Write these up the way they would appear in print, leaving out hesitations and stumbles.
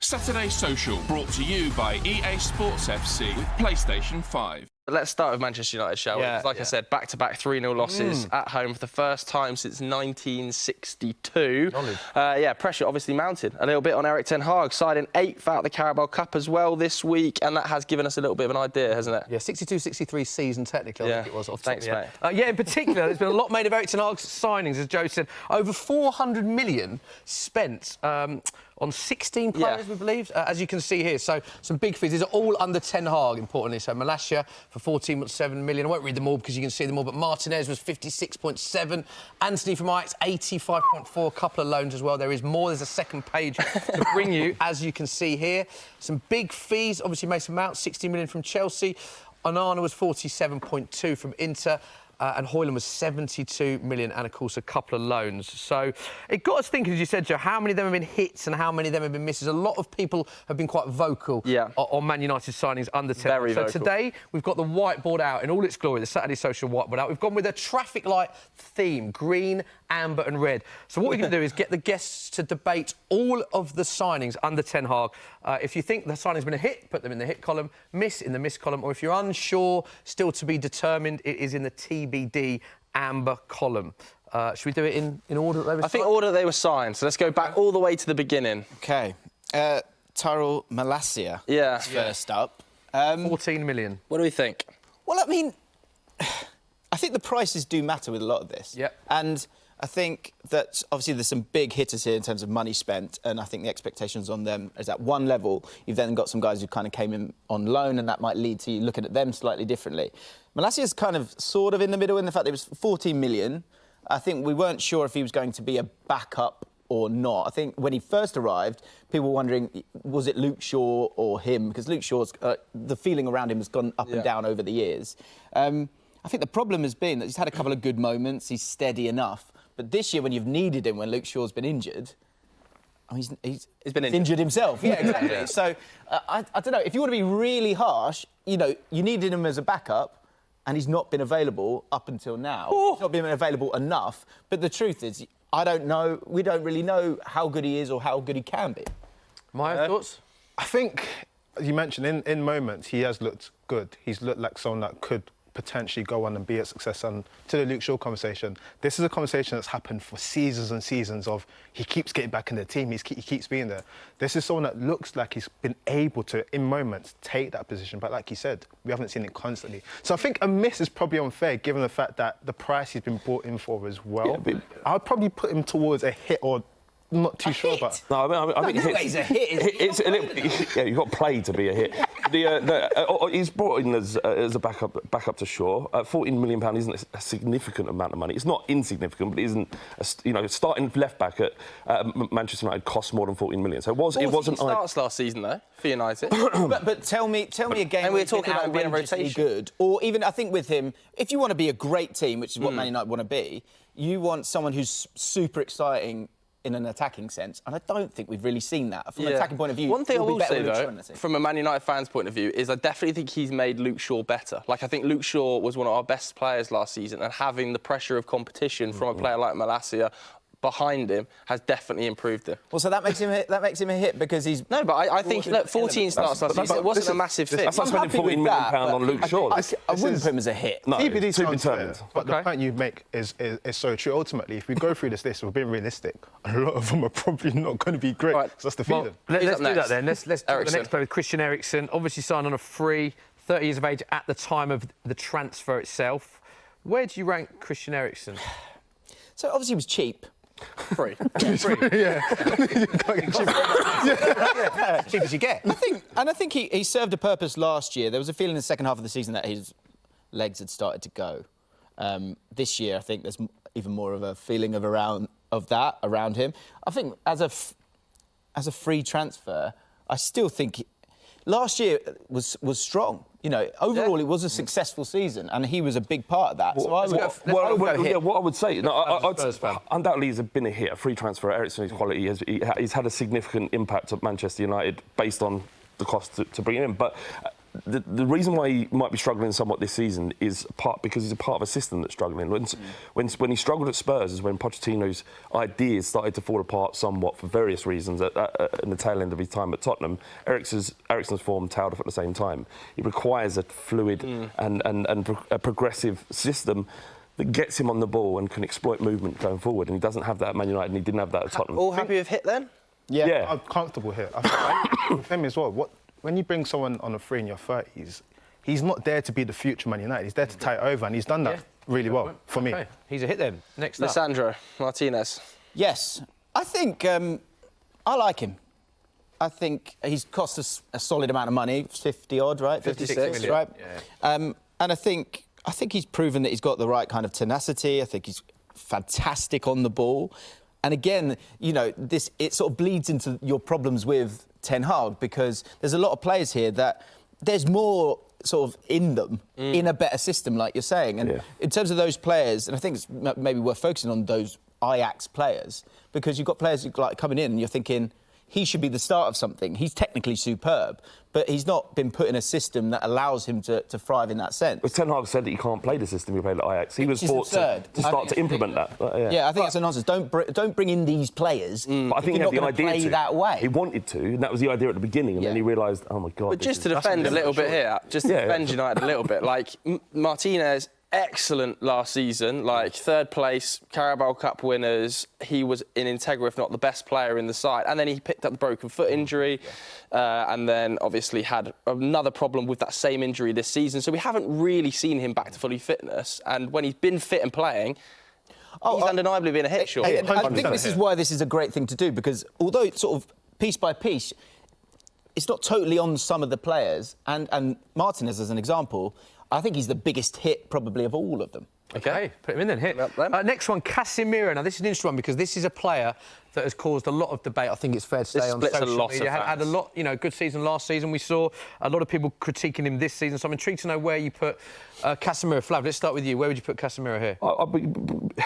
Saturday Social, brought to you by EA Sports FC with PlayStation 5. Let's start with Manchester United, shall we? Like I said, back-to-back 3-0 losses at home for the first time since 1962. Pressure obviously mounted a little bit on Erik Ten Hag, siding 8th out the Carabao Cup as well this week, and that has given us a little bit of an idea, hasn't it? Yeah, 62-63 season, technically, I think it was. Thanks, mate. In particular, there's been a lot made of Erik Ten Hag's signings, as Joe said. Over 400 million spent on 16 players, we believe, as you can see here. So some big fees. These are all under Ten Hag, importantly. So Malacia for 14.7 million. I won't read them all because you can see them all, but Martinez was 56.7. Antony from Ajax, 85.4. A couple of loans as well. There is more. There's a second page to bring you, as you can see here. Some big fees. Obviously, Mason Mount, 60 million from Chelsea. Onana was 47.2 from Inter. And Hojland was 72 million, and of course a couple of loans. So it got us thinking, as you said, Joe, how many of them have been hits and how many of them have been misses. A lot of people have been quite vocal on Man United signings under 10. Very vocal. Today we've got the whiteboard out in all its glory, the Saturday Social whiteboard out. We've gone with a traffic light theme, green, amber and red. So what we're going to do is get the guests to debate all of the signings under Ten Hag. If you think the signing's been a hit, put them in the hit column, miss in the miss column, or if you're unsure, still to be determined, it is in the TBD amber column. Should we do it in order that they were signed? I think order that they were signed, so let's go back all the way to the beginning. OK. Tyrell Malacia first up. 14 million. What do we think? Well, I mean, I think the prices do matter with a lot of this. And I think that, obviously, there's some big hitters here in terms of money spent, and I think the expectations on them is at one level. You've then got some guys who kind of came in on loan, and that might lead to you looking at them slightly differently. Malacia's kind of sort of in the middle in the fact that it was 14 million. I think we weren't sure if he was going to be a backup or not. I think when he first arrived, people were wondering, was it Luke Shaw or him? Because Luke Shaw's, the feeling around him has gone up and down over the years. I think the problem has been that he's had a couple of good moments, he's steady enough. But this year, when you've needed him, when Luke Shaw's been injured, he's been injured himself. Yeah, exactly. So, I don't know, if you want to be really harsh, you know, you needed him as a backup, and he's not been available up until now. He's not been available enough. But the truth is, I don't know, we don't really know how good he is or how good he can be. My thoughts? I think, you mentioned, in moments, he has looked good. He's looked like someone that could potentially go on and be a success. And to the Luke Shaw conversation, this is a conversation that's happened for seasons and seasons of he keeps getting back in the team, he keeps being there. This is someone that looks like he's been able to, in moments, take that position. But like you said, we haven't seen it constantly. So I think a miss is probably unfair, given the fact that the price he's been brought in for as well. Yeah, I'd probably put him towards a hit or not too sure about. No, I think he's a hit. It's a little, yeah, you've got to play to be a hit. He's brought in as a backup to Shaw. £14 million isn't a significant amount of money. It's not insignificant, but it isn't. Starting left back at Manchester United costs more than 14 million. So it wasn't. Starts last season though for United. but tell me again. And we were talking about him being a rotation. Good, or even I think with him, if you want to be a great team, which is what Man United want to be, you want someone who's super exciting in an attacking sense, and I don't think we've really seen that. From an attacking point of view, one thing I will say, though, from a Man United fan's point of view, is I definitely think he's made Luke Shaw better. Like, I think Luke Shaw was one of our best players last season, and having the pressure of competition from a player like Malacia behind him has definitely improved him. Well, so that makes him a hit because he's... No, but I think, look, 14 starts last season, it wasn't a massive thing. That's not spending £14 million on Luke Shaw. I wouldn't put him as a hit. No, TBD sounds fair, but the point you make is so true. Ultimately, if we go through this list, we're being realistic, a lot of them are probably not going to be great. Right. So that's the feeling. Let's do that then. Let's talk the next player with Christian Eriksen. Obviously signed on a free, 30 years of age at the time of the transfer itself. Where do you rank Christian Eriksen? So obviously he was cheap. Free. Yeah. Cheap as you get. I think he served a purpose last year. There was a feeling in the second half of the season that his legs had started to go. This year, I think there's even more of a feeling of that around him. I think as a free transfer, I still think last year was strong. You know, overall, it was a successful season, and he was a big part of that. What I would say, undoubtedly, he's been a hit, a free transfer. Eriksen's quality, he's had a significant impact at Manchester United based on the cost to bring him in. But the reason why he might be struggling somewhat this season is because he's a part of a system that's struggling. When he struggled at Spurs is when Pochettino's ideas started to fall apart somewhat for various reasons in the tail end of his time at Tottenham. Eriksen's form tailed off at the same time. It requires a fluid and a progressive system that gets him on the ball and can exploit movement going forward. And he doesn't have that at Man United, and he didn't have that at Tottenham. All happy with Hit then? Yeah. I'm comfortable here. I think with him as well. When you bring someone on a free in your 30s, he's not there to be the future Man United. He's there to tie it over, and he's done that really well for me. He's a hit then. Next up. Lisandro Martinez. Yes. I think I like him. I think he's cost us a solid amount of money, 50-odd, right? 56, right? Yeah. And I think he's proven that he's got the right kind of tenacity. I think he's fantastic on the ball. And again, you know, it sort of bleeds into your problems with Ten Hag, because there's a lot of players here that there's more sort of in them in a better system, like you're saying. And in terms of those players, and I think it's maybe worth focusing on those Ajax players, because you've got players like coming in and you're thinking, he should be the start of something. He's technically superb, but he's not been put in a system that allows him to thrive in that sense. But Ten Hag said that he can't play the system he played at Ajax. He was forced to start to implement that. Yeah, I think that's a nonsense. Don't bring in these players. But I think he had the idea play to. that way. He wanted to, and that was the idea at the beginning, and then he realised, oh my God. But just to defend a little bit here, defend United a little bit, like Martinez, excellent last season, like third place, Carabao Cup winners. He was an integral, if not the best player in the side. And then he picked up the broken foot injury and then obviously had another problem with that same injury this season. So we haven't really seen him back to fully fitness. And when he's been fit and playing, he's undeniably been a hit, sure. I think this is why this is a great thing to do, because although it's sort of piece by piece, it's not totally on some of the players. And Martinez, as an example, I think he's the biggest hit probably of all of them. OK, put him in then, hit. Next one, Casemiro. Now, this is an interesting one because this is a player that has caused a lot of debate. I think it's fair to say on social media. Had a lot, good season last season. We saw a lot of people critiquing him this season. So I'm intrigued to know where you put Casemiro. Flav, let's start with you. Where would you put Casemiro here?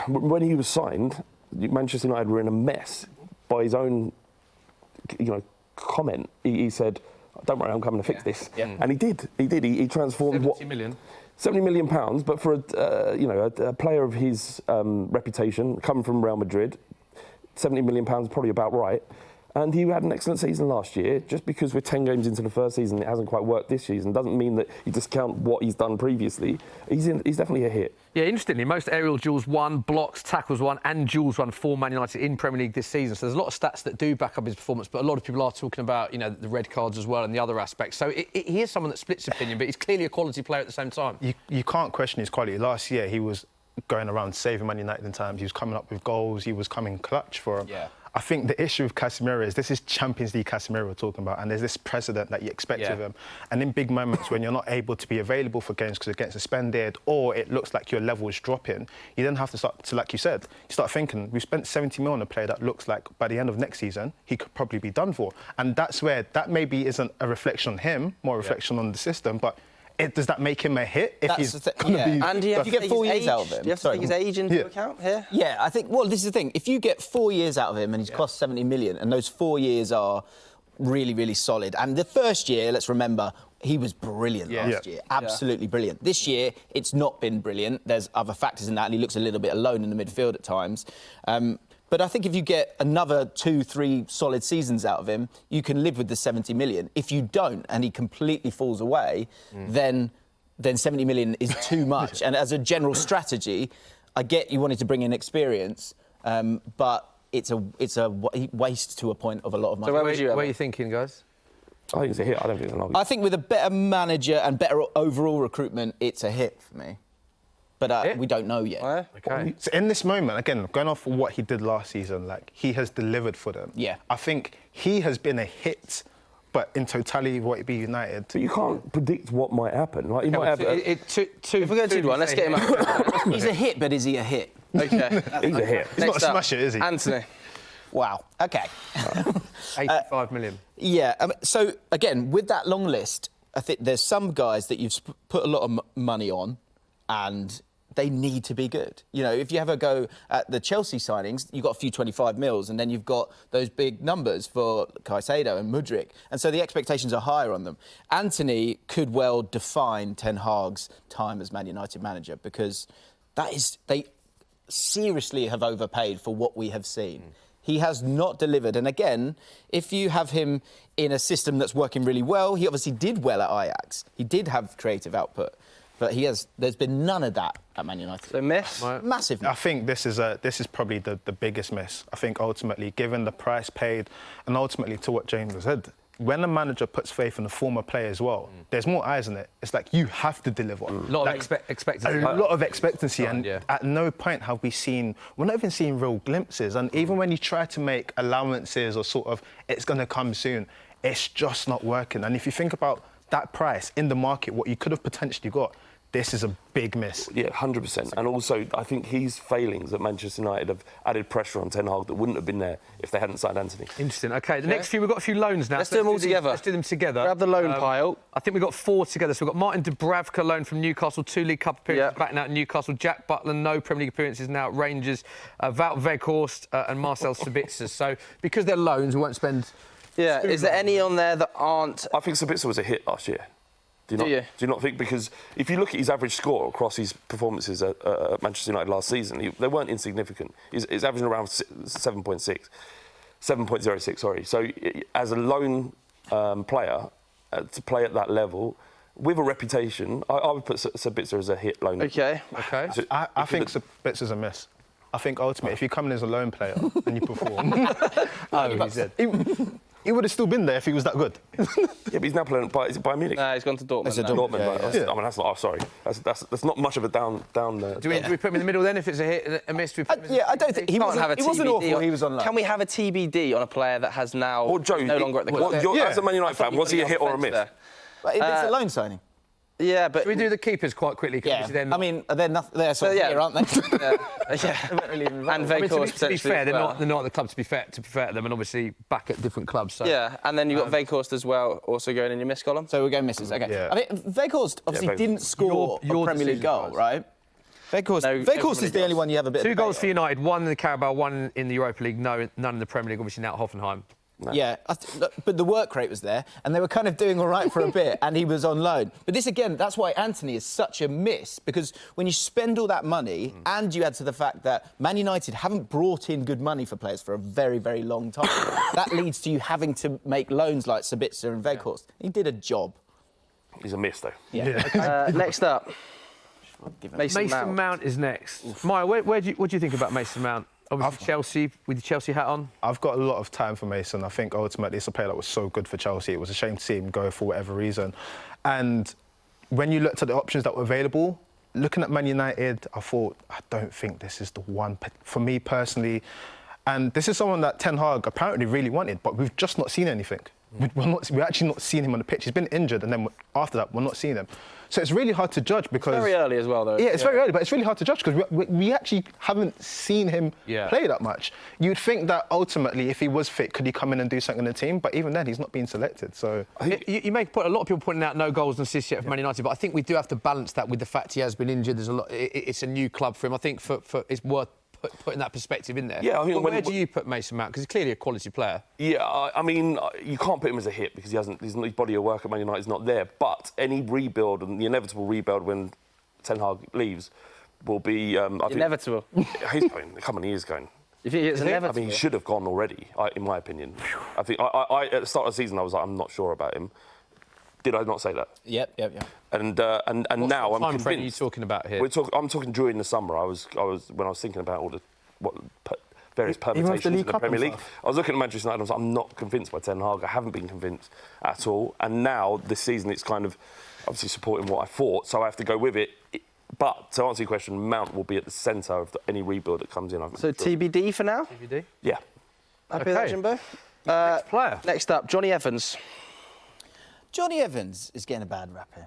When he was signed, Manchester United were in a mess. By his own, comment, he said, "Don't worry, I'm coming to fix this." Yeah. And he did. He transformed 70 million pounds, but for a player of his reputation, coming from Real Madrid, 70 million pounds probably about right. And he had an excellent season last year. Just because we're 10 games into the first season, it hasn't quite worked this season, doesn't mean that you discount what he's done previously. He's definitely a hit. Yeah, interestingly, most aerial duels won, blocks, tackles won, and duels won for Man United in Premier League this season. So there's a lot of stats that do back up his performance, but a lot of people are talking about, the red cards as well and the other aspects. So he is someone that splits opinion, but he's clearly a quality player at the same time. You can't question his quality. Last year, he was going around saving Man United in times. He was coming up with goals. He was coming clutch for him. Yeah. I think the issue with Casemiro is this is Champions League Casemiro we're talking about, and there's this precedent that you expect of him. And in big moments when you're not able to be available for games because it gets suspended, or it looks like your level is dropping, you then have to start to, like you said, you start thinking, we've spent 70 million on a player that looks like by the end of next season, he could probably be done for. And that's where that maybe isn't a reflection on him, more a reflection on the system, but does that make him a hit? If he's going to be... And you get 4 years out of him. Do you have to take his age into account here? Yeah, I think, this is the thing. If you get 4 years out of him and he's cost 70 million, and those 4 years are really, really solid, and the first year, let's remember, he was brilliant last year. Absolutely brilliant. This year, it's not been brilliant. There's other factors in that, and he looks a little bit alone in the midfield at times. But I think if you get another 2-3 solid seasons out of him, you can live with the 70 million. If you don't, and he completely falls away, then 70 million is too much. And as a general strategy, I get you wanted to bring in experience, but it's a waste to a point of a lot of money. So where are you thinking, guys? I think it's a hit. I don't think it's an argument. I think with a better manager and better overall recruitment, it's a hit for me. But we don't know yet. Okay. So in this moment, again, going off what he did last season, he has delivered for them. Yeah. I think he has been a hit, but in totality, what it be United. But you can't predict what might happen. Like, you might have... If we go 2-1, let's get him up. He's a hit, but is he a hit? OK. He's a hit. He's not a smasher, is he? Antony. Wow. OK. 85 million. Yeah. So, again, with that long list, I think there's some guys that you've put a lot of money on and they need to be good. You know, if you have a go at the Chelsea signings, you've got a few 25 mils, and then you've got those big numbers for Caicedo and Mudryk, and so the expectations are higher on them. Antony could well define Ten Hag's time as Man United manager, because they seriously have overpaid for what we have seen. He has not delivered. And again, if you have him in a system that's working really well, he obviously did well at Ajax. He did have creative output. But there's been none of that at Man United. So miss? Massive miss. I think this is probably the biggest miss. I think ultimately, given the price paid, and ultimately to what James said, when a manager puts faith in a former player as well, there's more eyes in it. It's like you have to deliver. A lot of expectancy. A lot of expectancy, and at no point have we seen... We're not even seeing real glimpses. And even when you try to make allowances or sort of, it's going to come soon, it's just not working. And if you think about that price in the market, what you could have potentially got, this is a big miss. Yeah, 100%. And also, I think his failings at Manchester United have added pressure on Ten Hag that wouldn't have been there if they hadn't signed Antony. Interesting. OK, the next few, we've got a few loans now. Let's do them all together. Let's do them together. Grab the loan pile. I think we've got 4 together. So we've got Martin Dubravka, loan from Newcastle, 2 League Cup appearances back now at Newcastle. Jack Butland, no Premier League appearances now at Rangers. Wout Weghorst and Marcel Sabitzer. So because they're loans, we won't spend... Yeah, is there any on there that aren't... I think Sabitzer was a hit last year. Do you not think? Because if you look at his average score across his performances at Manchester United last season, they weren't insignificant. He's averaging around 7.06, sorry. So as a lone player, to play at that level, with a reputation, I would put Sabitzer as a hit loan. OK. So I think Sabitzer's a miss. I think ultimately, if you come in as a lone player and you perform... He would have still been there if he was that good. Yeah, but he's now playing by Munich. Nah, he's gone to Dortmund. Dortmund, right? I mean, that's not... Oh, sorry. That's not much of a down do we put him in the middle then, if it's a hit and a miss? I don't think... He wasn't awful, he was on loan. Can we have a TBD on a player that has now or Joe, no longer at the club? As a Man United fan, was he a hit or a miss? But it's a loan signing. Yeah, but... Should we do the keepers quite quickly? Yeah, I mean, they're sort of here, aren't they? And Weghorst, to be fair, they're not at the club, to be fair to them, and obviously back at different clubs. So. Yeah, and then you've got Weghorst as well, also going in your miss column. So we're going misses, OK. Yeah. I mean, Weghorst obviously didn't score a Premier League goal, right? Weghorst is the only one you have a bit of 2 goals for United, 1 in the Carabao, 1 in the Europa League, none in the Premier League, obviously now at Hoffenheim. No. Yeah, but the work rate was there, and they were kind of doing all right for a bit, and he was on loan. But this, again, that's why Antony is such a miss, because when you spend all that money, and you add to the fact that Man United haven't brought in good money for players for a very, very long time, that leads to you having to make loans like Sabitzer and Weghorst. He did a job. He's a miss, though. Yeah. Next up, Mason Mount is next. Maya, what do you think about Mason Mount? Obviously, Chelsea, with the Chelsea hat on. I've got a lot of time for Mason. I think ultimately it's a player that was so good for Chelsea. It was a shame to see him go for whatever reason. And when you looked at the options that were available, looking at Man United, I thought, I don't think this is the one for me personally. And this is someone that Ten Hag apparently really wanted, but we've just not seen anything. We're actually not seeing him on the pitch. He's been injured, and then after that, we're not seeing him. So it's really hard to judge because... It's very early as well, though. Yeah, it's very early, but it's really hard to judge because we actually haven't seen him play that much. You'd think that ultimately, if he was fit, could he come in and do something in the team? But even then, he's not being selected, so... You make a lot of people pointing out no goals and assists yet for Man United, but I think we do have to balance that with the fact he has been injured. There's a lot. It's a new club for him. I think it's worth putting that perspective in there. Yeah, I mean, where do you put Mason Mount? Because he's clearly a quality player. Yeah, I mean, you can't put him as a hit because his body of work at Man United is not there. But any rebuild and the inevitable rebuild when Ten Hag leaves will be inevitable. He's going. Come on, he is going. You think it's inevitable? I mean, he should have gone already, in my opinion. I think I at the start of the season I was like, I'm not sure about him. Did I not say that? Yep. And now I'm convinced. What time frame are you talking about here? I'm talking during the summer. I was when I was thinking about all the various permutations in the Premier League. I was looking at Manchester United and I was like, I'm not convinced by Ten Hag. I haven't been convinced at all. And now this season it's kind of obviously supporting what I thought, so I have to go with it. But to answer your question, Mount will be at the centre of any rebuild that comes in. So TBD for now? TBD? Yeah. Happy with that, Jimbo? Next player. Next up, Jonny Evans. Jonny Evans is getting a bad rap here.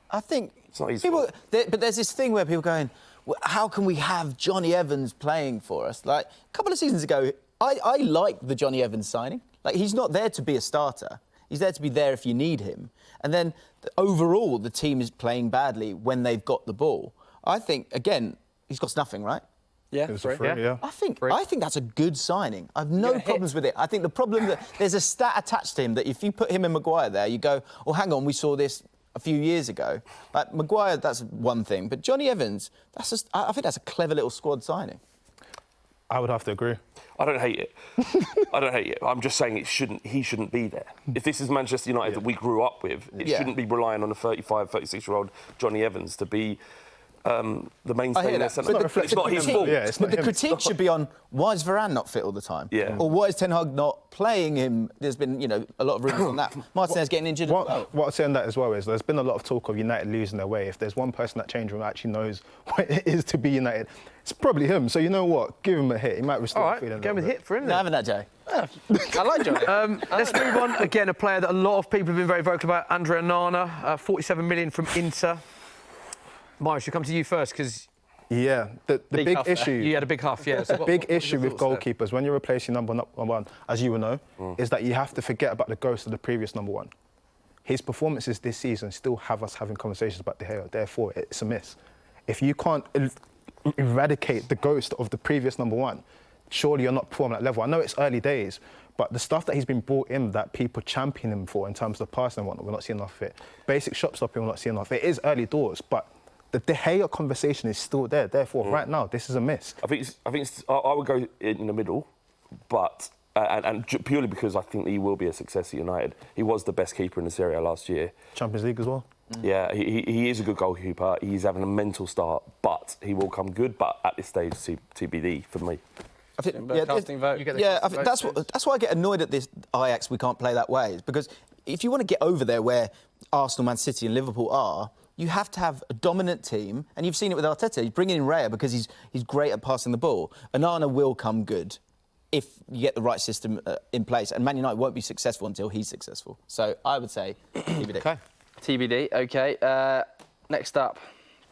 I think it's not his people, fault. but there's this thing where people are going, well, how can we have Jonny Evans playing for us? Like, a couple of seasons ago, I liked the Jonny Evans signing. Like, he's not there to be a starter. He's there to be there if you need him. And then, overall, the team is playing badly when they've got the ball. I think, again, he's cost nothing, right? Yeah, It was a free, yeah. I think that's a good signing. I've no problems with it. I think the problem that there's a stat attached to him that if you put him and Maguire there, you go, oh, hang on, we saw this a few years ago. Like Maguire, that's one thing, but Jonny Evans, I think that's a clever little squad signing. I would have to agree. I don't hate it. I don't hate it. I'm just saying he shouldn't be there. If this is Manchester United that we grew up with, it shouldn't be relying on a 35, 36-year-old Jonny Evans to be the mainstay in their centre. It's not his fault. Yeah, but the critique should be on why is Varane not fit all the time? Yeah. Or why is Ten Hag not playing him? There's been, a lot of rumours on that. Martinez getting injured as well. What I'd say on that as well is there's been a lot of talk of United losing their way. If there's one person that change room actually knows what it is to be United, it's probably him. So you know what? Give him a hit. He might restore All right, feeling. go with hit for him No, then. having that, Jay. I like Jonny. Let's move on. Again, a player that a lot of people have been very vocal about, Andre Onana, 47 million from Inter. Myra, should come to you first because Yeah, the big issue. you had a big huff, yeah. So Big issue with goalkeepers when you're replacing number one, as you will know, is that you have to forget about the ghost of the previous number one. His performances this season still have us having conversations about De Gea. Therefore, it's a miss. If you can't eradicate the ghost of the previous number one, surely you're not performing at that level. I know it's early days, but the stuff that he's been brought in that people champion him for in terms of the passing and whatnot, we're not seeing enough of it. Basic shot stopping, we're not seeing enough of it. It is early doors, but the De Gea conversation is still there. Therefore, right now, this is a miss. I would go in the middle, but and purely because I think he will be a success at United. He was the best keeper in the Serie A last year. Champions League as well. Yeah, he is a good goalkeeper. He's having a mental start, but he will come good. But at this stage, TBD for me. I think, casting vote. I think that's why I get annoyed at this Ajax. We can't play that way, is because if you want to get over there where Arsenal, Man City, and Liverpool are, you have to have a dominant team, and you've seen it with Arteta. He's bringing in Raya because he's great at passing the ball. Onana will come good if you get the right system in place, and Man United won't be successful until he's successful. So I would say TBD. Okay. TBD, OK. Next up,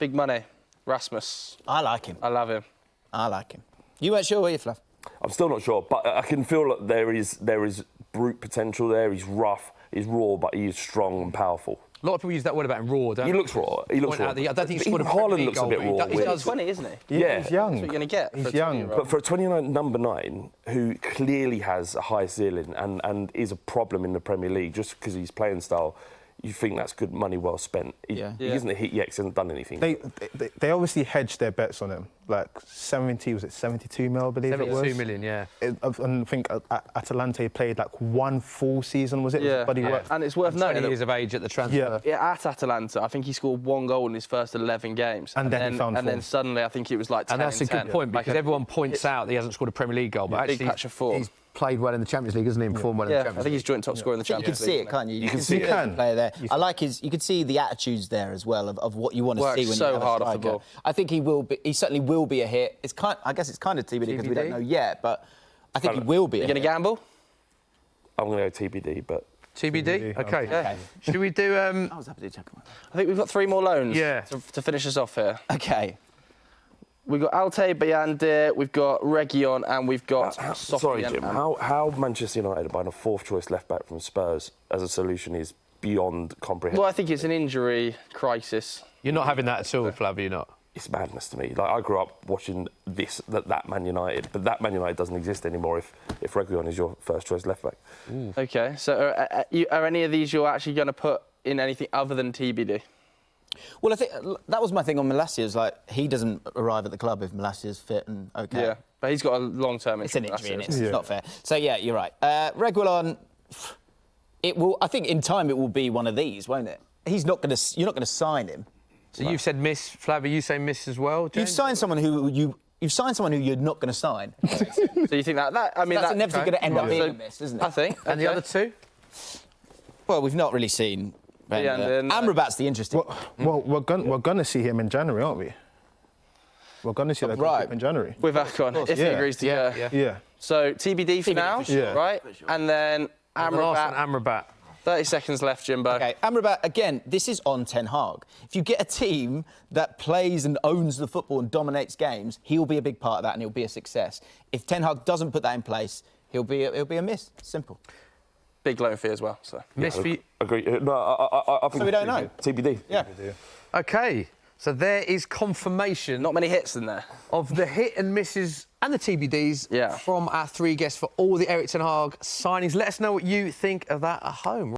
big money, Rasmus. I like him. I love him. I like him. You weren't sure, were you, Flav? I'm still not sure, but I can feel that there is brute potential there. He's rough, he's raw, but he's strong and powerful. A lot of people use that word about him raw, don't He they? looks raw. He looks raw. I don't think he's Even scored a Premier Haaland League looks a goal, bit but he raw. does- he does- 20, isn't he? Yeah, he's young. That's what you're going to get. He's for a young. 20-year-old. But for a 29 number 9 who clearly has a high ceiling and is a problem in the Premier League just because he's playing style, you think that's good money well spent. He hasn't hit yet, he hasn't done anything. They obviously hedged their bets on him. Like 72 mil, I believe it was. 72 million, yeah. I think Atalanta played like one full season, was it? Yeah. But he Yeah. worked. And it's worth 20 noting years that of age at the transfer. Yeah. at Atalanta, I think he scored 1 goal in his first 11 games. And then he found And then form. suddenly, I think it was like 10 And that's a good 10. point because Like everyone points out that he hasn't scored a Premier League goal, but big actually patch of form. he's played well in the Champions League, hasn't he? Performed well in the Yeah, Champions I think League. he's joint top scorer in the You can Champions see League. it, can't you? You can see it. the player there. I like you can see the attitudes there as well of what you want to Works see when so you have hard a off the striker. ball. I think he certainly will be a hit. I guess it's kind of TBD because we don't know yet, but I think he will be. You going to gamble? I'm going to go TBD, but... TBD? Okay. Okay. Should we do... I was happy to check him out. I think we've got 3 more loans Yeah. to finish us off here. Okay. We've got Altay Bayande, we've got Reguilon, and we've got Sorry, Sofian Jim. and- How Manchester United buying a 4th choice left back from Spurs as a solution is beyond comprehension. Well, I think it's an injury crisis. You're not having that at all, Flav, you're not? It's madness to me. Like I grew up watching that Man United, but that Man United doesn't exist anymore if Reguilon is your 1st choice left back. OK, so are any of these you're actually going to put in anything other than TBD? Well, I think that was my thing on Malasia's. Like, he doesn't arrive at the club if Malasia's fit and okay. Yeah, but he's got a long-term It's an injury. injury, and it's not fair. So, yeah, you're right. Reguilon, it will. I think in time it will be one of these, won't it? You're not going to sign him. So you've said miss, Flav, are you saying miss as well, James? You've signed someone who you're not going to sign. So you think that? I mean, That's that's inevitably going to end up Right. being So a miss, isn't it? I think. And the other two? Well, we've not really seen. Yeah, and then, Amrabat's the interesting. Well, we're gonna see him in January, aren't we? We're gonna see that Right. in January. with Allcott, if he Yeah. agrees to go. Yeah. So TBD for now, for sure. Yeah. right? And then And the last Amrabat. one, Amrabat. 30 seconds left, Jimbo. Okay, Amrabat, again, this is on Ten Hag. If you get a team that plays and owns the football and dominates games, he'll be a big part of that and he'll be a success. If Ten Hag doesn't put that in place, he'll be a miss. Simple. Big loan fee as well. So Miss for you. Agree. No, I think So we don't know. TBD. Yeah. OK. So there is confirmation. Not many hits in there. Of the hit and misses and the TBDs from our 3 guests for all the Erik ten Hag signings. Let us know what you think of that at home.